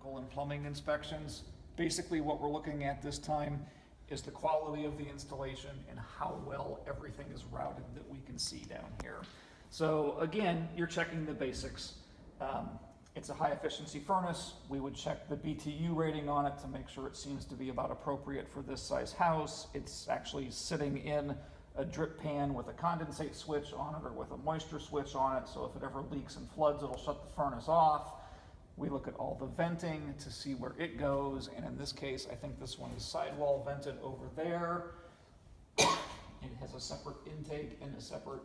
electrical and plumbing inspections. Basically what we're looking at this time is the quality of the installation and how well everything is routed that we can see down here. So again, you're checking the basics. It's a high efficiency furnace. We would check the BTU rating on it to make sure it seems to be about appropriate for this size house. It's actually sitting in a drip pan with a condensate switch on it or with a moisture switch on it, so if it ever leaks and floods, it'll shut the furnace off. We look at all the venting to see where it goes, and in this case, I think this one is sidewall vented over there. It has a separate intake and a separate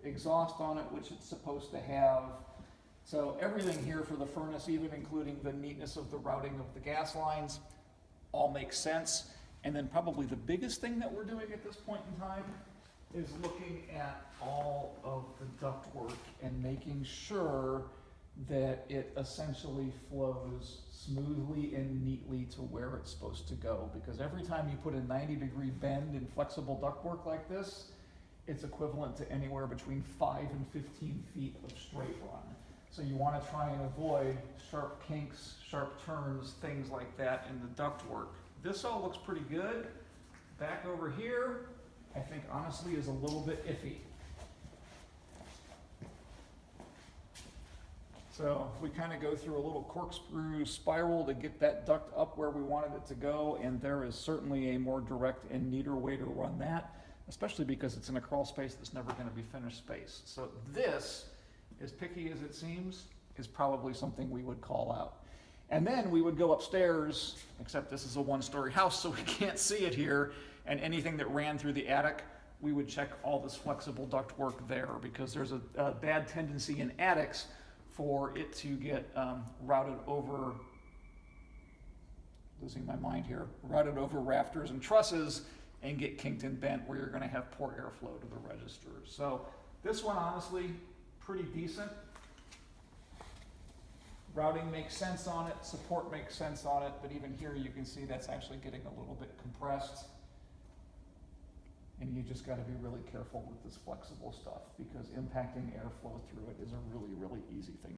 exhaust on it, which it's supposed to have. So everything here for the furnace, even including the neatness of the routing of the gas lines, all makes sense. And then probably the biggest thing that we're doing at this point in time is looking at all of the ductwork and making sure that it essentially flows smoothly and neatly to where it's supposed to go. Because every time you put a 90-degree bend in flexible ductwork like this, it's equivalent to anywhere between 5 and 15 feet of straight run. So you want to try and avoid sharp kinks, sharp turns, things like that in the ductwork. This all looks pretty good. Back over here, I think honestly is a little bit iffy. So we kind of go through a little corkscrew spiral to get that duct up where we wanted it to go, and there is certainly a more direct and neater way to run that, especially because it's in a crawl space that's never going to be finished space. So this, as picky as it seems, is probably something we would call out. And then we would go upstairs, except this is a one-story house, so we can't see it here, and anything that ran through the attic, we would check all this flexible ductwork there, because there's a bad tendency in attics for it to get routed over, losing my mind here, routed over rafters and trusses and get kinked and bent where you're going to have poor airflow to the registers. So this one, honestly, pretty decent. Routing makes sense on it, support makes sense on it, but even here you can see that's actually getting a little bit compressed. And you just got to be really careful with this flexible stuff, because impacting airflow through it is a really, really easy thing.